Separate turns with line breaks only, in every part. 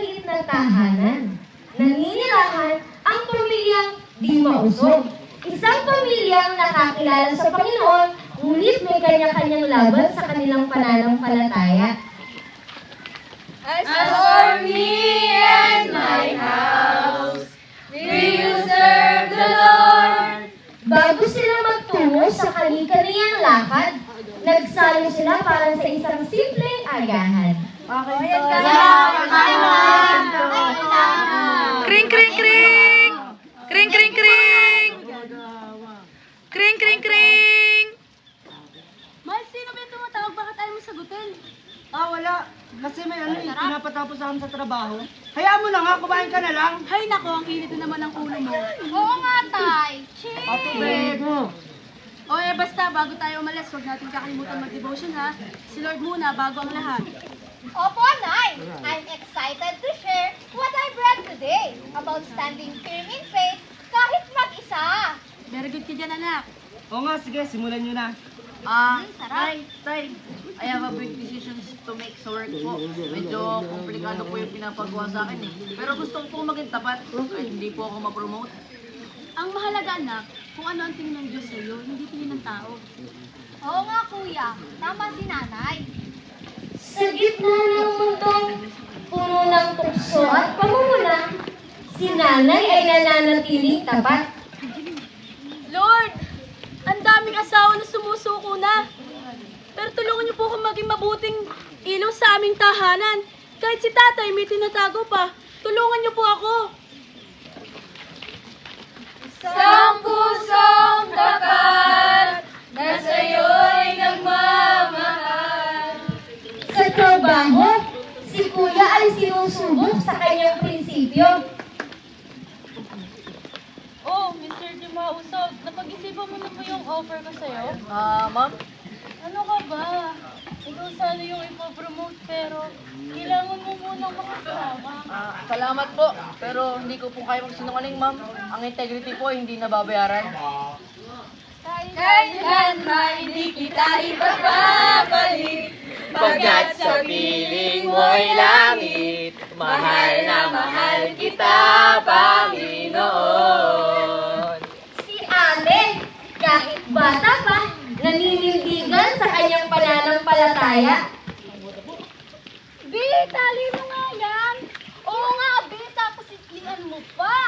maliit na tahanan. Naninirahan ang pamilyang di mausog. Isang pamilyang nakakilala sa Panginoon, ngunit may kanya-kanyang laban sa kanilang pananampalataya.
As for me and my house, we will serve the Lord.
Bago sila magtungo sa kani-kaniyang lakad, nagsalo sila para sa isang simpleng agahan.
Kring, kring, kring! Kring, kring, kring! Kring, kring, kring!
Mahal, sino ba yung tumatawag? Bakit ayaw mo sagutin?
Wala. Kasi may pinapatapos ako sa trabaho. Hayaan mo na nga, kumain ka na lang.
Hay nako, ang init na naman ang ulo mo. Oo nga, Tay.
Ate Beg.
O basta, bago tayo umalis, huwag natin kakalimutan mag-devotion ha. Si Lord muna, bago ang lahat.
Opo, Nay. I'm excited to share what I've read today about standing firm in faith kahit mag-isa.
Very good ka dyan, anak.
Oo nga, sige, simulan nyo na.
Tay, I have a big decisions to make sa work po. Medyo komplikado po yung pinapagawa sa akin eh. Pero gusto ko po maging tapat. Ay, hindi po ako ma-promote.
Ang mahalaga, anak, kung ano ang tingin ng Diyos sa'yo, hindi tingin ng tao.
Oo nga, Kuya. Tama si Nanay.
Sa gitna ng mundong puno ng tukso at pamumula, si nanay ay nananatiling tapat.
Lord, ang daming asawa na sumusuko na. Pero tulungan niyo po akong maging mabuting ilaw sa aming tahanan. Kahit si tatay may tinatago pa, tulungan niyo po ako. Isang pusong tapat na sa'yo'y nagmamahal.
Sa trabaho, si kuya ay sinusubok sa kanyang prinsipyo.
Oh, Mr. Dimausog, napag-isipan mo na po yung offer ko sa'yo?
Ma'am?
Ano ka ba? Ikaw sana yung ipopromote pero kailangan mo munang makasama.
Salamat po. Pero hindi ko po kaya magsinungaling, ma'am. Ang integrity po ay hindi nababayaran.
Kailan ba hindi kita ipagpapalit?
Pagkat sa piling mo'y langit, mahal na mahal kita, Panginoon.
Si ate, kahit bata pa, naninindigan sa kanyang pananampalataya.
Bi, tali mo nga yan. Oo nga, Bi. Tapos itlian mo pa.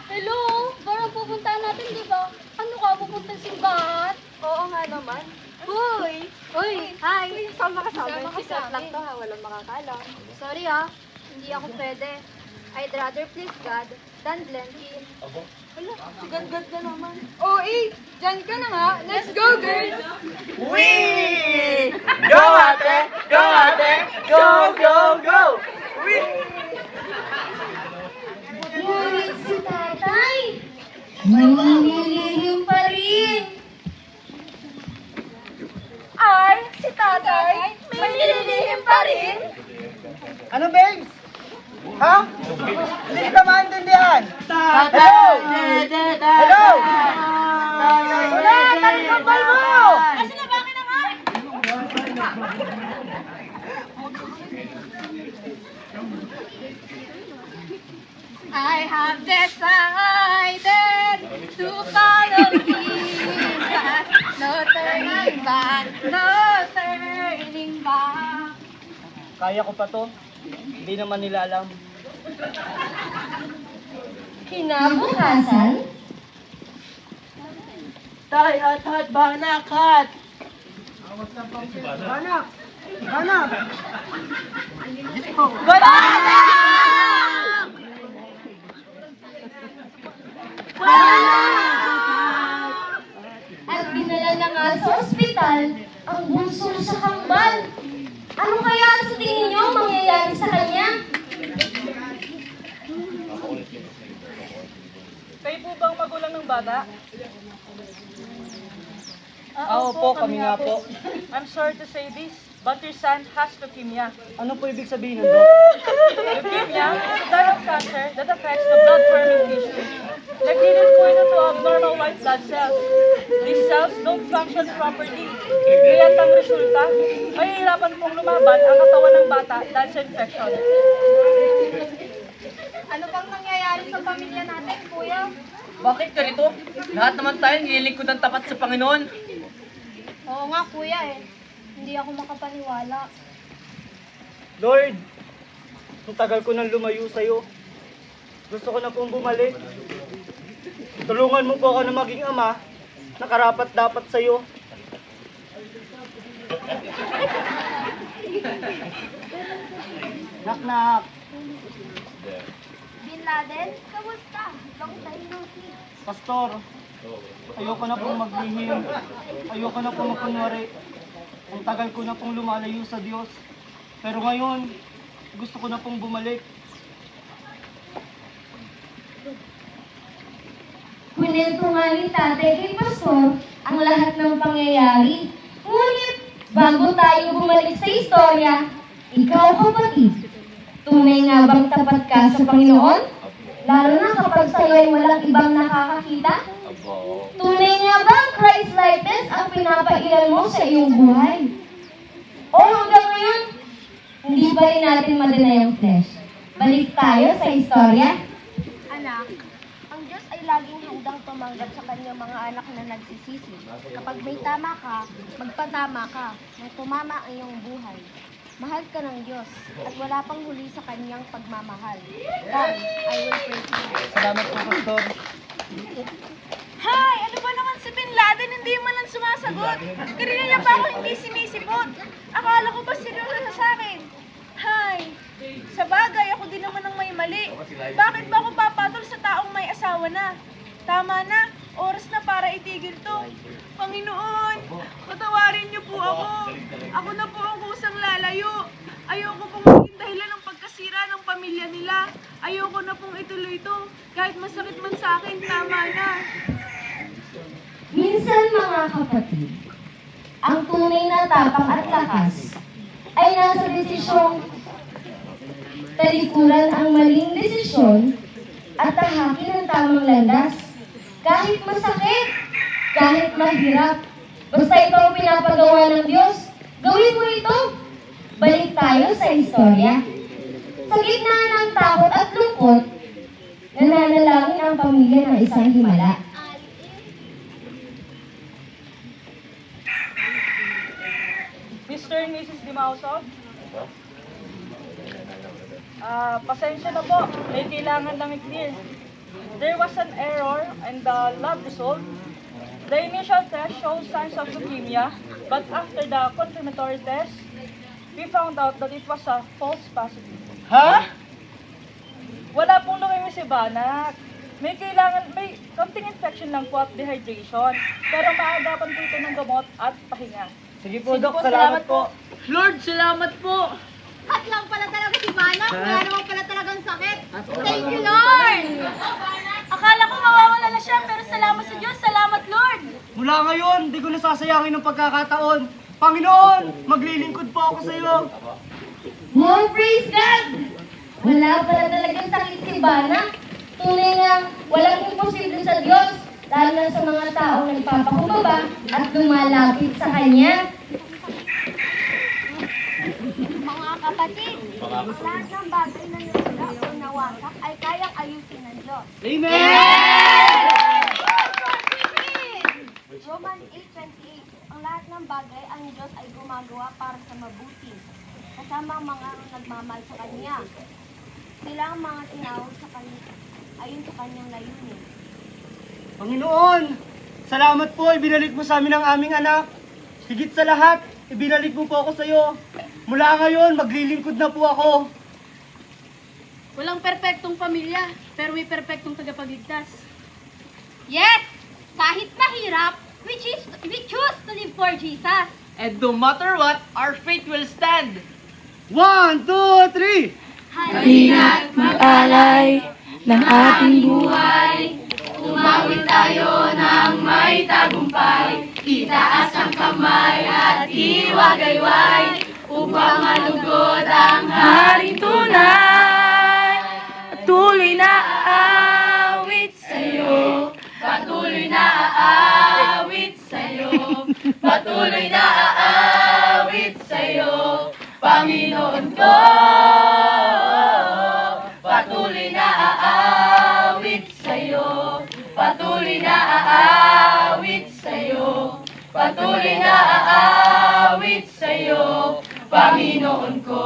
Hello? Parang pupuntahan natin, di ba? Ano ka, pupunta sa simbahan? Oo nga naman. Hoy! Hoy! Hi! Sama ka sa amin. Sikat lang to ha, walang makakalam.
Sorry ah, hindi ako pwede. I'd rather please God than blend in.
Hala, sigad-gad ka naman. Oh, dyan ka na nga. Let's go, girls!
Wee! Go ate! Go ate! Go, go, go! Wee!
Ngunit si tatay, nanginilihim pa rin.
Ay, si tatay, may nililihim pa rin.
Ano, babes? Ha? Hindi kita maintindihan. Hello! Hello! Wala! Talikabal mo!
Kasi na bakit na nga? I have decided to follow Jesus. No turning back, no turning back.
Kaya ko pa to. Hindi naman nila alam.
Kinabukasan,
Tay, hat, banak, hat! Banak! Banak!
at dinala na nga sa ospital ang bunso sa kambal. Ano kaya sa tingin niyo mangyayari sa kanya?
Kayo po bang magulang ng bata?
Opo, kami nga po.
I'm sorry to say this, but your son has leukemia.
Ano po ibig sabihin nun, Dok?
Leukemia is a type of cancer that affects the blood-forming tissue. Nag-lead po ito to abnormal white blood cells. These cells don't function properly. Kaya't ang resulta, mahihirapan pong lumaban ang katawan ng bata dahil sa infection.
Ano bang nangyayari sa pamilya natin, kuya?
Bakit ganito? Lahat naman tayo nililingkod ng tapat sa Panginoon.
Oo nga, kuya eh. Hindi ako makapaniwala.
Lord, ang tagal ko nang lumayo sa'yo. Gusto ko na pong bumalik. Tulungan mo po ako na maging ama na karapat-dapat sa'yo. Knock-knock.
Bin Laden, kamusta? Long time no see.
Pastor, ayoko na pong maglihim. Ayoko na pong magkunwari. Ang tagal ko na pong lumalayo sa Diyos. Pero ngayon, gusto ko na pong bumalik.
Kwento nga ni tatay kay Pastor ang lahat ng pangyayari. Ngunit, bago tayo bumalik sa istorya, ikaw kapatid, tunay nga bang tapat ka sa Panginoon? Lalo na kapag sa'yo ay walang ibang nakakakita? Tunay nga bang Christ likeness ang pinapairal mo sa iyong buhay? O hanggang ngayon, hindi pa rin natin madala yung flesh. Balik tayo sa istorya.
Anak, ang Diyos ay laging handang tumanggap sa kanyang mga anak na nagsisisi. Kapag may tama ka, magpatama ka. Nang tumama ang iyong buhay. Mahal ka ng Diyos at wala pang huli sa kanyang pagmamahal. God, I will pray to you.
Salamat po, Pastor.
Hay! Ano ba naman si Bin Laden? Hindi man lang sumasagot. Kanina niya pa ako hindi sinisipot. Akala ko ba seryoso na sa akin? Hay! Sa bagay, ako din naman ang may mali. Bakit ba ako papatol sa taong may asawa na? Tama na. Oras na para itigil to. Panginoon, patawarin niyo po ako. Ako na po ang kusang lalayo. Ayoko pong maging dahilan ng pagkasira ng pamilya nila. Ayoko na pong ituloy to. Kahit masakit man sa akin, tama na.
Minsan mga kapatid, ang tunay na tapang at lakas ay nasa desisyong talikuran ang maling desisyon at tahakin ang tamang landas. Kahit masakit, kahit mahirap, basta ito ang pinapagawa ng Diyos, gawin mo ito. Balik tayo sa istorya. Sa gitna ng takot at lungkot, nananalangin ang pamilya ng isang himala.
Mr. and Mrs. Dimausog? Pasensya na po. May kailangan lang i-clear. There was an error in the lab result. The initial test shows signs of leukemia, but after the confirmatory test, we found out that it was a false positive.
Ha?
Wala pong leukemia si Banak. May konting infection lang po at dehydration. Pero maagapan po ito ng gamot at pahinga.
Sige po, Dok. Salamat po.
Lord, salamat po!
Hot lang pala talaga si Manang. Wala naman pala talagang sakit. Thank you, Lord!
Akala ko mawawala na siya, pero salamat sa Diyos. Salamat, Lord!
Mula ngayon, di ko nasasayangin ng pagkakataon. Panginoon, maglilingkod po ako sa iyo.
More praise God! Wala pala talagang sakit si Bana. Tunay nga, walang imposible sa Diyos, lalo na sa mga taong nagpapakumbaba at lumalapit sa Kanya.
Mga kapatid, lahat ng bagay na nasira o nawasak ay kayang ayusin ng Diyos.
Amen!
Roman 8:28, ang lahat ng bagay ang Diyos ay gumagawa para sa mabuti, kasama ang mga nagmamahal sa Kanya. Sila ang mga tinawag sa Kanya, ayon sa Kanyang layunin.
Panginoon, salamat po, ibinalik mo sa amin ang aming anak. Higit sa lahat, ibinalik mo po ako sa iyo. Mula ngayon, maglilingkod na po ako.
Walang perpektong pamilya, pero may perpektong tagapagligtas.
Yes! Kahit mahirap, we choose to live for Jesus.
And no matter what, our faith will stand.
1, 2, 3!
Halina't mag-alay ng ating buhay. Umawit tayo ng may tagumpay. Itaas ang kamay at iwagayway upang malugod ang haring tunay. Patuloy na aawit sa'yo. Patuloy na aawit sa'yo. Patuloy na aawit sa'yo. Panginoon ko. patuloy na aawit sa'yo, patuloy na aawit sa'yo, Panginoon ko.